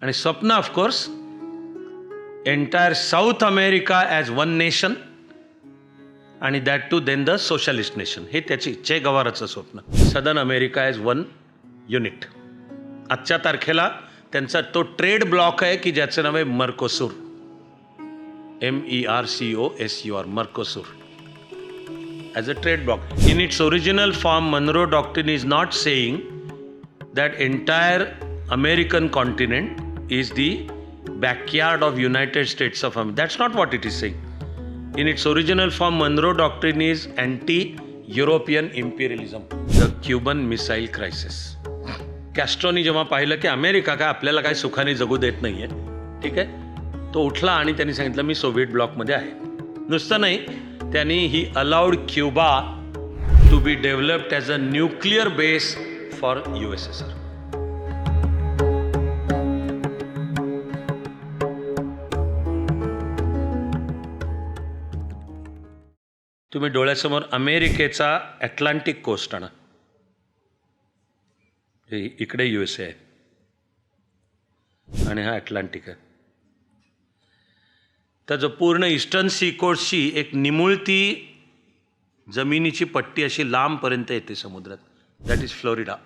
आणि स्वप्न of course entire south America as one nation आणि that too then the socialist nation. हे त्याची चे गवाराचं स्वप्न. Southern America as one unit. आजच्या तारखेला त्यांचा तो ट्रेड ब्लॉक आहे की ज्याचं नाव आहे Mercosur. MERCOSUR, Mercosur. As a trade bloc. In its original form Monroe doctrine is not saying that entire American continent is the backyard of United States of America. That's not what it is saying. In its original form, Monroe Doctrine is anti-European imperialism. The Cuban Missile Crisis. कॅस्ट्रोनी जेव्हा पाहिलं की America काय आपल्याला काय सुखाने जगू देत नाही आहे, ठीक आहे, तो उठला आणि त्यांनी सांगितलं मी सोव्हिएट ब्लॉकमध्ये आहे. नुसतं नाही, त्यांनी ही allowed Cuba to be developed as a nuclear base for USSR. तुम्ही डोळ्यासमोर अमेरिकेचा ॲटलांटिक कोस्ट आणा. इकडे USA आहे आणि हा अटलांटिक आहे. तर जो पूर्ण ईस्टर्न सीकोस्टची एक निमुळती जमिनीची पट्टी अशी लांबपर्यंत येते समुद्रात, दॅट इज फ्लोरिडा.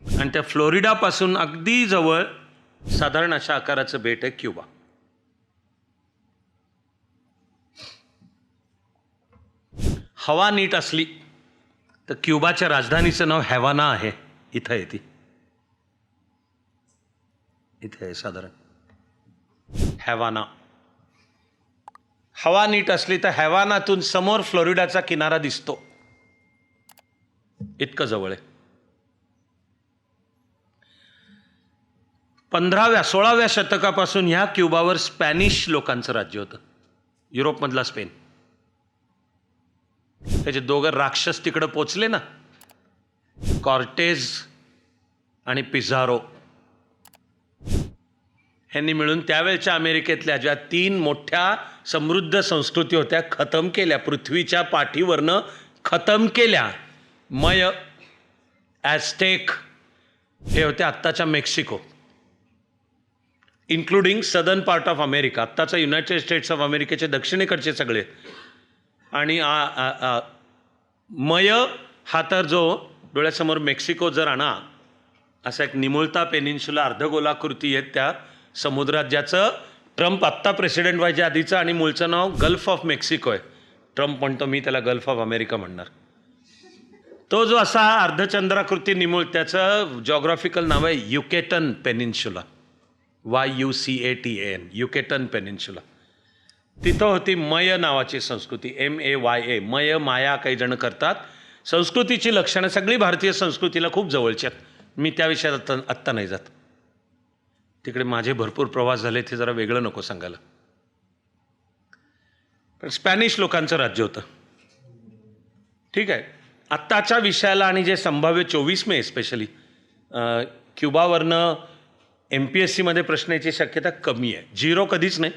आणि त्या फ्लोरिडापासून अगदी जवळ साधारण अशा आकाराचं बेट आहे क्युबा. हवा नीट असली तर क्युबाच्या राजधानीचं नाव हॅवाना आहे. इथं आहे ती, इथे आहे साधारण हॅवाना. हवा नीट असली तर हॅवानातून समोर फ्लोरिडाचा किनारा दिसतो, इतकं जवळ आहे. 16व्या शतकापासून ह्या क्युबावर स्पॅनिश लोकांचं राज्य होतं. युरोपमधला स्पेन. त्याचे दोघं राक्षस तिकडं पोचले ना, कॉर्टेज आणि पिझारो. ह्यांनी मिळून त्यावेळच्या अमेरिकेतल्या ज्या 3 मोठ्या समृद्ध संस्कृती होत्या खतम केल्या, पृथ्वीच्या पाठीवरनं खतम केल्या. मय, ॲझटेक हे होते आत्ताच्या Mexico, including southern part of America, आत्ताचा युनायटेड स्टेट्स ऑफ अमेरिकेचे दक्षिणेकडचे सगळे. आणि मय हा तर जो डोळ्यासमोर मेक्सिको जर आणा, असा एक निमुळता पेनिन्सुला अर्धगोलाकृती आहेत त्या समुद्रात, ज्याचं ट्रम्प आत्ता प्रेसिडेंट व्हायच्या आधीचं आणि मूळचं नाव गल्फ ऑफ मेक्सिको आहे. ट्रम्प म्हणतो मी त्याला गल्फ ऑफ अमेरिका म्हणणार. तो जो असा अर्धचंद्राकृती निमुळ, त्याचं जॉग्राफिकल नाव आहे Yucatan peninsula. YUCATAN, Yucatan peninsula. तिथं होती मय नावाची संस्कृती, MAYA. मय, माया काही जण करतात. संस्कृतीची लक्षणं सगळी भारतीय संस्कृतीला खूप जवळची आहेत. मी त्या विषयात आत्ता नाही जात. तिकडे माझे भरपूर प्रवास झाले, ते जरा वेगळं नको सांगायला. पण स्पॅनिश लोकांचं राज्य होतं, ठीक आहे. आत्ताच्या विषयाला आणि जे संभाव्य 24 मे स्पेशली क्युबावरनं MPSCमध्ये प्रश्न याची शक्यता कमी आहे. 0 कधीच नाही.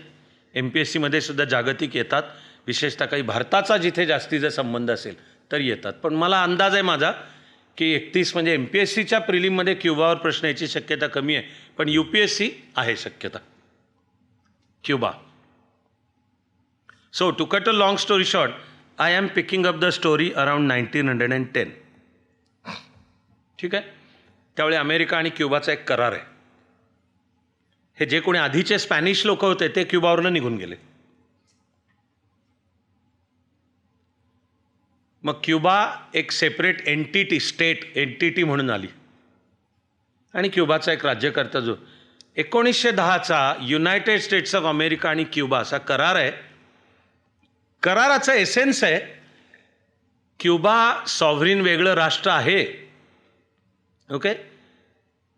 MPSCमध्ये सुद्धा जागतिक येतात, विशेषतः काही भारताचा जिथे जास्तीचा संबंध असेल तर येतात. पण मला अंदाज आहे माझा की 31 म्हणजे MPSCच्या प्रिलिममध्ये क्युबावर प्रश्न याची शक्यता कमी आहे, पण UPSC आहे शक्यता. Cuba. So to cut a long story short, I am picking up the story around 1910. ठीक आहे. त्यावेळी अमेरिका आणि क्युबाचा एक करार आहे. हे जे कोणी आधीचे स्पॅनिश लोक होते ते क्युबावरनं निघून गेले. मग क्युबा एक सेपरेट एंटिटी, स्टेट एंटिटी म्हणून आली. आणि क्युबाचा एक राज्यकर्ता जो 1910चा युनायटेड स्टेट्स ऑफ अमेरिका आणि क्युबा असा करार आहे. कराराचा एसेन्स आहे क्युबा सॉव्हरीन वेगळं राष्ट्र आहे, ओके,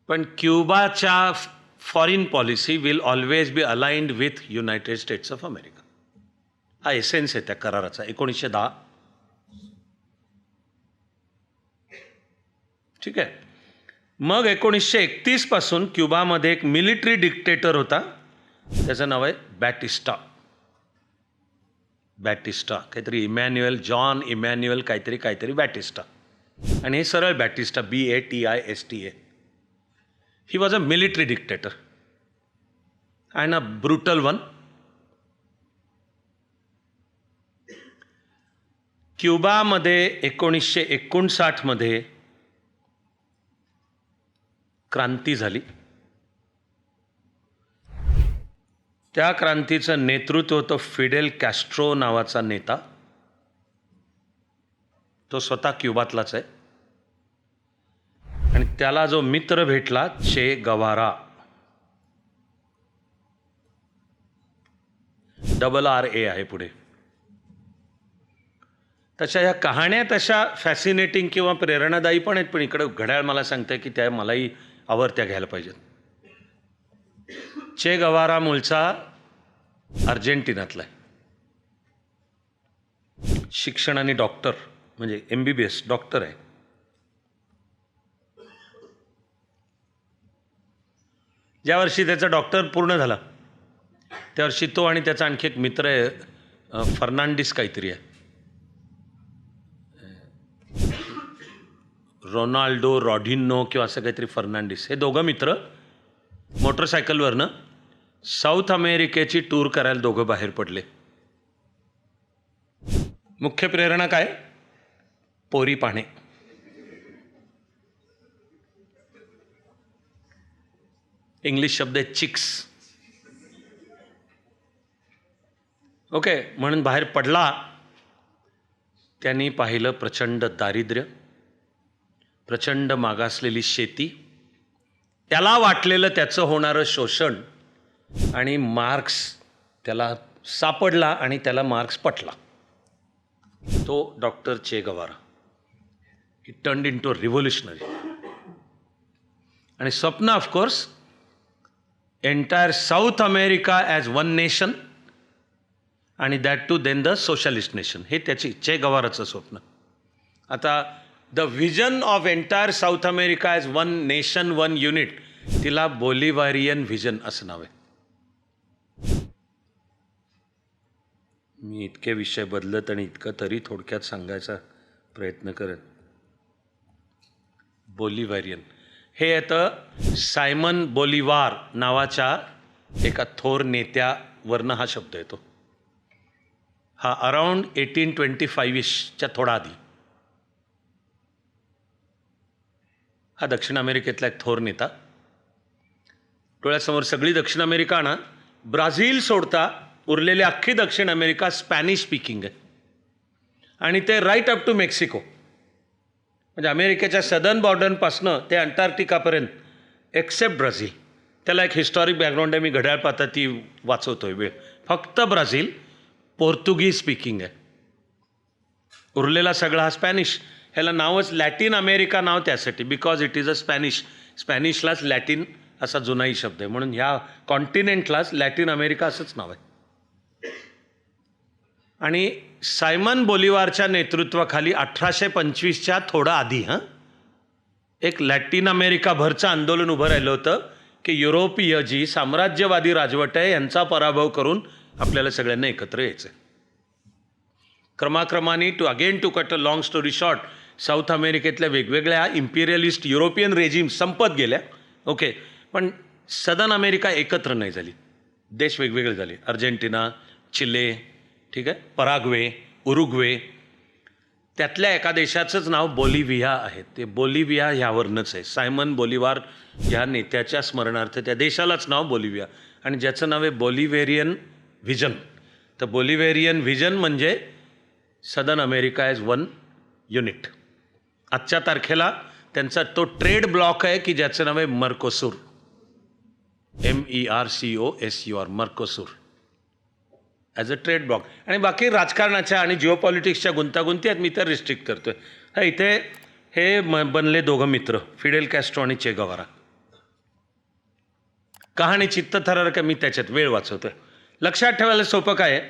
पण क्युबाच्या foreign policy will always be aligned with United States of America. हा एसेन्स आहे त्या कराराचा 1910. ठीक आहे. मग 1931 पासून क्युबामध्ये एक मिलिटरी डिक्टेटर होता, त्याचं नाव आहे बॅटिस्टा. काहीतरी जॉन इमॅन्युएल काहीतरी बॅटिस्टा. आणि हे सरळ बॅटिस्टा, BATISTA. He was a military dictator and a brutal one. क्युबामध्ये 1959 मध्ये क्रांती झाली. त्या क्रांतीचं नेतृत्व होतं फिडेल कॅस्ट्रो नावाचा नेता. तो स्वतः क्युबातलाच आहे आणि त्याला जो मित्र भेटला चे गवारा, RRA आहे पुढे. तशा ह्या कहाण्या तशा फॅसिनेटिंग किंवा प्रेरणादायी पण आहेत, पण इकडं घड्याळ मला सांगतंय की त्या मलाही आवडत्या घ्यायला पाहिजेत. चे गवारा मूळचा अर्जेंटिनातला आहे. शिक्षणाने डॉक्टर म्हणजे MBBS डॉक्टर आहे. ज्या वर्षी त्याचा डॉक्टर पूर्ण झाला त्या वर्षी तो आणि त्याचा आणखी एक मित्र आहे फर्नांडिस काहीतरी आहे, रोनाल्डो रॉडिनो किंवा असं काहीतरी फर्नांडिस, हे दोघं मित्र मोटरसायकलवरनं साऊथ अमेरिकेची टूर करायला दोघं बाहेर पडले. मुख्य प्रेरणा काय? पोरी पाहणे. इंग्लिश शब्द आहे चिक्स. ओके, म्हणून बाहेर पडला. त्यांनी पाहिलं प्रचंड दारिद्र्य, प्रचंड मागासलेली शेती, त्याला वाटलेलं त्याचं होणारं शोषण, आणि मार्क्स त्याला सापडला आणि त्याला मार्क्स पटला. तो doctor Che Guevara. He turned into revolutionary. आणि स्वप्न of course entire south America as one nation आणि that too then the socialist nation. हे त्याची चे गवाराचं स्वप्न. आता the vision of entire south America as one nation one unit, तिला Bolivarian vision असं नाव आहे. मी इतके विषय बदलत आणि इतकं तरी थोडक्यात सांगायचा प्रयत्न करेन. बोलिव्हारियन हे येतं सायमन बोलिवार नावाच्या एका थोर नेत्यावरनं हा शब्द येतो. हा अराउंड 1825च्या थोडा आधी. हा दक्षिण अमेरिकेतला एक थोर नेता. डोळ्यासमोर सगळी दक्षिण अमेरिका ना, ब्राझील सोडता उरलेली अख्खी दक्षिण अमेरिका स्पॅनिश स्पीकिंग आहे. आणि ते राईट अप टू मेक्सिको, म्हणजे अमेरिकेच्या सदर्न बॉर्डरपासनं ते अंटार्क्टिकापर्यंत एक्सेप्ट ब्राझील. त्याला एक हिस्टॉरिक बॅकग्राऊंड आहे, मी घड्याळ पाहता ती वाचवतोय वेळ. फक्त ब्राझील पोर्तुगीज स्पीकिंग आहे. उरलेला सगळा हा स्पॅनिश. ह्याला नावच लॅटिन अमेरिका नाव त्यासाठी, because it is a Spanish. स्पॅनिशलाच लॅटिन असा जुनाही शब्द आहे, म्हणून ह्या कॉन्टिनेंटलाच लॅटिन अमेरिका असंच नाव आहे. आणि सायमन बोलिवारच्या नेतृत्वाखाली 1825च्या थोडं आधी एक लॅटिन अमेरिकाभरचं आंदोलन उभं राहिलं होतं की युरोपीय जी साम्राज्यवादी राजवट आहे यांचा पराभव करून आपल्याला सगळ्यांना एकत्र यायचं. क्रमाक्रमाने to cut a long story short, south अमेरिकेतल्या वेगवेगळ्या इम्पिरियलिस्ट युरोपियन रेजिम संपत गेल्या. ओके, पण सदर्न अमेरिका एकत्र नाही झाली. देश वेगवेगळे झाले. अर्जेंटिना, चिले, ठीक आहे, पराग्वे, उरुग्वे. त्यातल्या एका देशाचंच नाव बोलिव्हिया आहे. ते बोलिव्हिया ह्यावरनंच आहे. सायमन बोलिवार ह्या नेत्याच्या स्मरणार्थ त्या देशालाच नाव बोलिव्हिया, आणि ज्याचं नाव आहे बोलिव्हेरियन व्हिजन. तर बोलिव्हेरियन व्हिजन म्हणजे southern America as one unit. आजच्या तारखेला त्यांचा तो ट्रेड ब्लॉक आहे की ज्याचं नाव आहे Mercosur. MERCOSUR, Mercosur as a trade bloc. आणि बाकी राजकारणाच्या आणि जिओपॉलिटिक्सच्या गुंतागुंती आहेत, मी तर रिस्ट्रिक्ट करतो आहे. इथे हे बनले दोघं मित्र, फिडेल कॅस्ट्रो आणि चे गवारा. कहाणी चित्त थरार का मी त्याच्यात वेळ वाचवतो आहे. लक्षात ठेवायला सोपं काय आहे,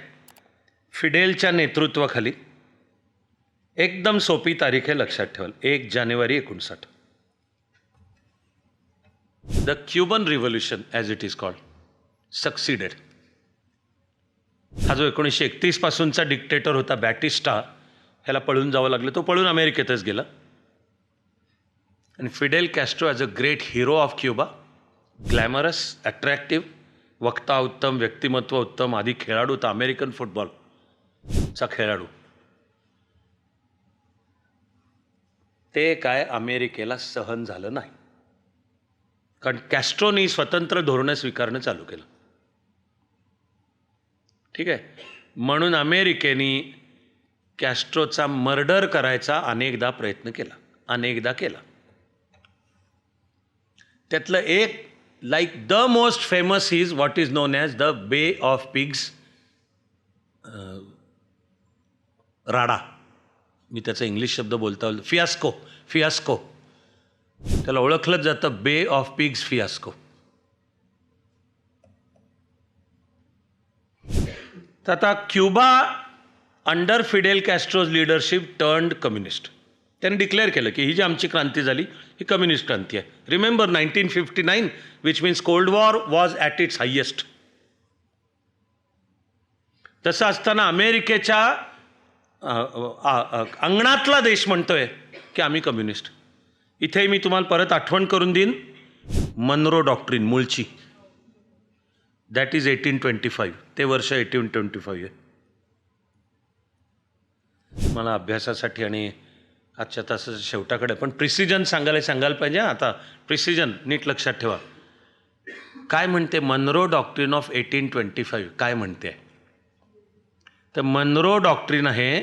फिडेलच्या नेतृत्वाखाली एकदम सोपी तारीख आहे लक्षात ठेवायला, 1 जानेवारी 1959. The Cuban revolution as it is called succeeded. हा जो 1931 पासूनचा डिक्टेटर होता बॅटिस्टा, ह्याला पळून जावं लागलं. तो पळून अमेरिकेतच गेला. आणि Fidel castor as a great hero of Cuba glamorous, attractive, वक्ता उत्तम, व्यक्तिमत्व उत्तम, आधी खेळाडू तर अमेरिकन फुटबॉलचा खेळाडू. ते काय अमेरिकेला सहन झालं नाही, कारण कॅस्ट्रोनी स्वतंत्र धोरणं स्वीकारणं चालू केलं. ठीक आहे, म्हणून अमेरिकेने कॅस्ट्रोचा मर्डर करायचा अनेकदा प्रयत्न केला, अनेकदा केला. त्यातलं एक like the most famous is what is non as the बे ऑफ पिग्स राडा. मी त्याचा इंग्लिश शब्द बोलता फियास्को. फियास्को त्याला ओळखलं जातं बे ऑफ पिग्स फियास्को. तर आता Cuba under Fidel Castro's leadership turned communist. त्यांनी डिक्लेअर केलं की ही जी आमची क्रांती झाली ही कम्युनिस्ट क्रांती आहे. Remember 1959 which means cold war was at its highest. तसं असताना अमेरिकेच्या अंगणातला देश म्हणतोय की आम्ही कम्युनिस्ट. इथे मी तुम्हाला परत आठवण करून देईन मनरो डॉक्ट्रिन मूळची. That is 1825. ते वर्ष 1825 आहे. मला अभ्यासासाठी आणि आजच्या तासाच्या शेवटाकडे पण प्रिसिजन सांगायला पाहिजे. आता प्रिसिजन नीट लक्षात ठेवा. काय म्हणते मनरो डॉक्ट्रिन ऑफ 1825? काय म्हणते? तर मनरो डॉक्ट्रिन आहे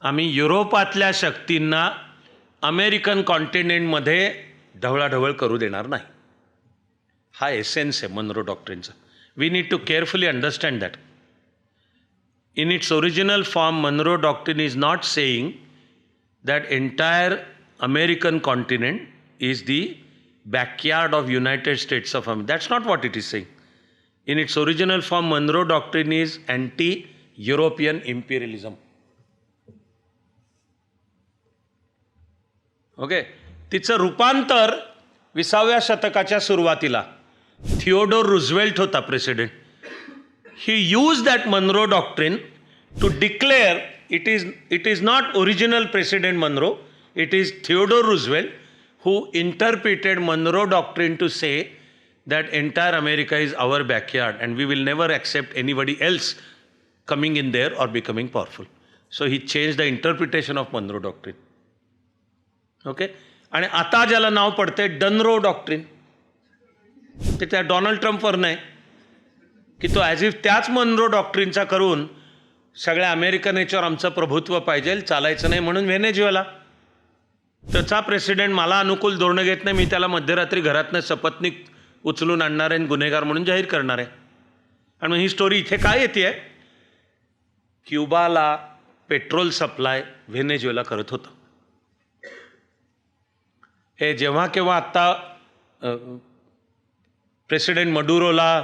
आम्ही युरोपातल्या शक्तींना अमेरिकन कॉन्टिनेंटमध्ये ढवळाढवळ करू देणार नाही. हा एसेन्स आहे मनरो डॉक्ट्रिनचा. We need to carefully understand that. In its original form, Monroe Doctrine is not saying that entire American continent is the backyard of United States of America. That's not what it is saying. In its original form, Monroe Doctrine is anti-European imperialism. Okay? तिचं रूपांतर 20व्या शतकाच्या सुरुवातीला Theodore Roosevelt होता president. He used that Monroe Doctrine to declare it is not original President Monroe, it is Theodore Roosevelt who interpreted Monroe Doctrine to say that entire America is our backyard and we will never accept anybody else coming in there or becoming powerful. So he changed the interpretation of Monroe Doctrine. Okay? आणि आता ज्याला नाव पडते डनरो doctrine, ते त्या Donald ट्रम्पवर नाही की तो as if त्याच मनरो डॉक्ट्रिनचा करून सगळ्या अमेरिकन याच्यावर आमचं प्रभुत्व पाहिजे, चालायचं नाही म्हणून व्हेनेझुएला त्याचा प्रेसिडेंट मला अनुकूल धोरणं घेत नाही, मी त्याला मध्यरात्री घरातनं सपत्नीक उचलून आणणार आहे आणि गुन्हेगार म्हणून जाहीर करणार आहे. आणि मग ही स्टोरी इथे काय येते? क्युबाला पेट्रोल सप्लाय व्हेनेझुएला करत होतं. हे जेव्हा केव्हा आत्ता प्रेसिडेंट मडुरोला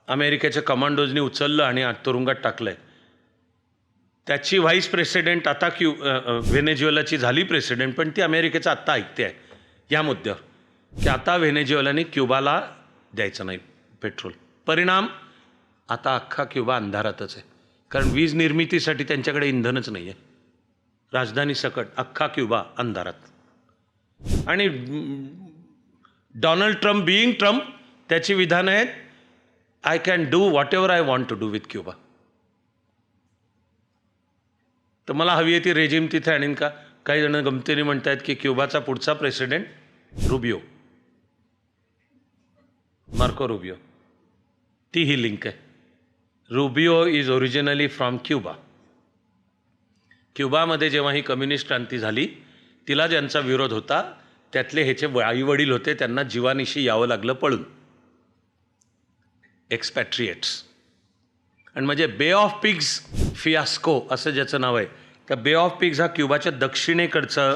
अमेरिकेच्या कमांडोजनी उचललं आणि तुरुंगात टाकलं आहे, त्याची व्हाईस प्रेसिडेंट आता व्हेनेझुएलाची झाली प्रेसिडेंट, पण ती अमेरिकेचं आत्ता ऐकते आहे या मुद्द्यावर की आता व्हेनेझुएलाने क्युबाला द्यायचं नाही पेट्रोल. परिणाम आता अख्खा क्युबा अंधारातच आहे, कारण वीज निर्मितीसाठी त्यांच्याकडे इंधनच नाही आहे. राजधानी सकट अख्खा क्युबा अंधारात. आणि डोनाल्ड ट्रम्प बिईंग ट्रम्प त्याची विधानं आहेत I can do whatever I want to do with Cuba. तर मला हवी आहे ती रेजिम तिथे आणीन का? काही जण गमतीने म्हणत आहेत की क्युबाचा पुढचा प्रेसिडेंट रुबियो, मार्को रुबियो. ती ही लिंक आहे. Rubio is originally from Cuba. क्युबामध्ये जेव्हा ही कम्युनिस्ट क्रांती झाली तिला ज्यांचा विरोध होता त्यातले ह्याचे आईवडील होते, त्यांना जीवानिशी यावं लागलं पळून, एक्सपॅट्रिएट्स. आणि म्हणजे बे ऑफ पिग्स फियास्को असं ज्याचं नाव आहे, त्या बे ऑफ पिग्स हा क्युबाच्या दक्षिणेकडचा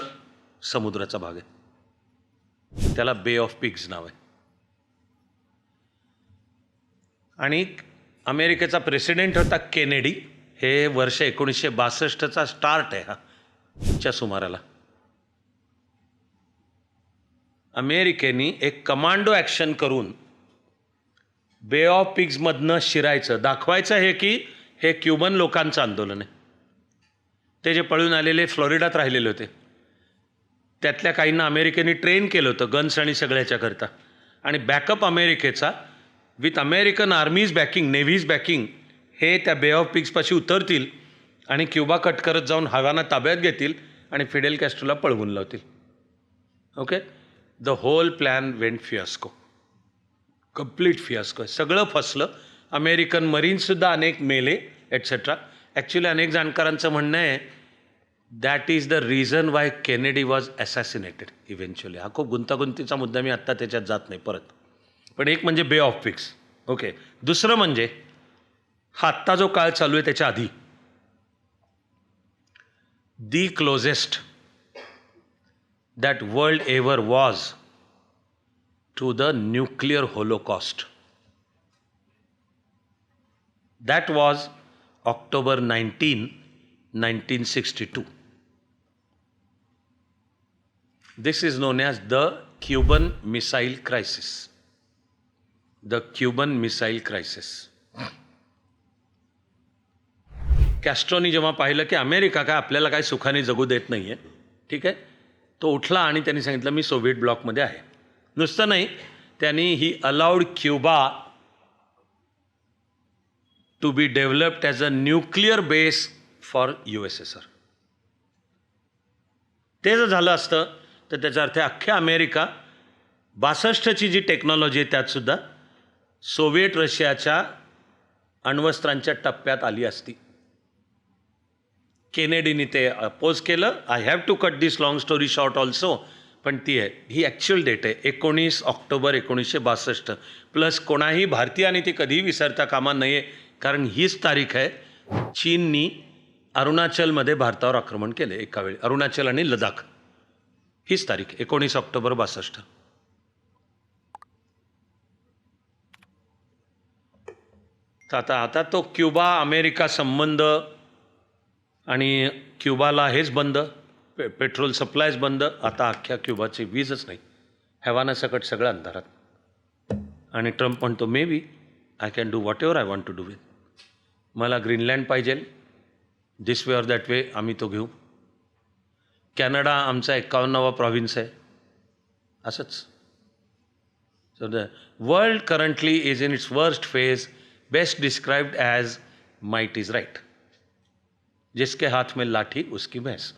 समुद्राचा भाग आहे, त्याला बे ऑफ पिग्स नाव आहे. आणि अमेरिकेचा प्रेसिडेंट होता केनेडी. हे वर्ष 1962चा स्टार्ट आहे हा च्या सुमाराला. अमेरिकेने एक कमांडो ॲक्शन करून बे ऑफ पिग्समधनं शिरायचं, दाखवायचं हे की हे क्युबन लोकांचं आंदोलन आहे. ते जे पळून आलेले फ्लोरिडात राहिलेले होते त्यातल्या काहींना अमेरिकेने ट्रेन केलं होतं गन्स आणि सगळ्याच्याकरता, आणि बॅकअप अमेरिकेचा with American army's backing, navy's backing, हे त्या बे ऑफ पिग्सपाशी उतरतील आणि क्युबा कट करत जाऊन हवाना ताब्यात घेतील आणि फिडेल कॅस्ट्रोला पळवून लावतील. Okay, the whole plan went fiasco, complete fiasco. सगळं फसलं. अमेरिकन मरीन्ससुद्धा अनेक मेले एटसेट्रा. ॲक्च्युली अनेक जाणकारांचं म्हणणं आहे that is the reason why Kennedy was assassinated eventually. हा खूप गुंतागुंतीचा मुद्दा, मी आत्ता त्याच्यात जात नाही परत. पण एक म्हणजे बे ऑफ पिग्स. ओके, दुसरं म्हणजे हा आत्ता जो काळ चालू आहे त्याच्या आधी the closest that world ever was to the nuclear holocaust. That was October 19, 1962. This is known as the Cuban Missile Crisis. The Cuban Missile Crisis. कॅस्ट्रोनी जेव्हा पाहिलं की अमेरिका काय आपल्याला काय सुखाने जगू देत नाही आहे, ठीक आहे, तो उठला आणि त्यांनी सांगितलं मी सोव्हिएट ब्लॉकमध्ये आहे. नुसतं नाही, त्यांनी ही allowed Cuba to be developed as a nuclear base for USSR. ते जर झालं असतं तर त्याचा अर्थ अख्ख्या अमेरिका 62ची जी टेक्नॉलॉजी आहे त्यातसुद्धा सोव्हिएट रशियाच्या अण्वस्त्रांच्या टप्प्यात आली असती. केनेडीने ते अपोज केलं. I have to cut this long story short also, पण ती आहे, ही ॲक्च्युअल डेट आहे 19 ऑक्टोबर 1962. प्लस कोणाही भारतीयाने ती कधीही विसरता कामा नये, कारण हीच तारीख आहे चीननी अरुणाचलमध्ये भारतावर आक्रमण केले एका वेळी. अरुणाचल आणि लडाख, हीच तारीख 19 ऑक्टोबर 62. तर आता तो क्युबा अमेरिका संबंध आणि क्युबाला हेच बंद, पेट्रोल सप्लायच बंद. आता अख्ख्या क्युबाची वीजच नाही, हवानासकट सगळं अंधारात. आणि ट्रम्प म्हणतो may be I can do whatever I want to do with. मला ग्रीनलँड पाहिजे, this way or that way, आम्ही तो घेऊ. कॅनडा आमचा 51वा प्रॉव्हिन्स आहे, असंच. So the world currently is in its worst phase, best described as might is right. जिसके हाथ में लाठी उसकी भैंस.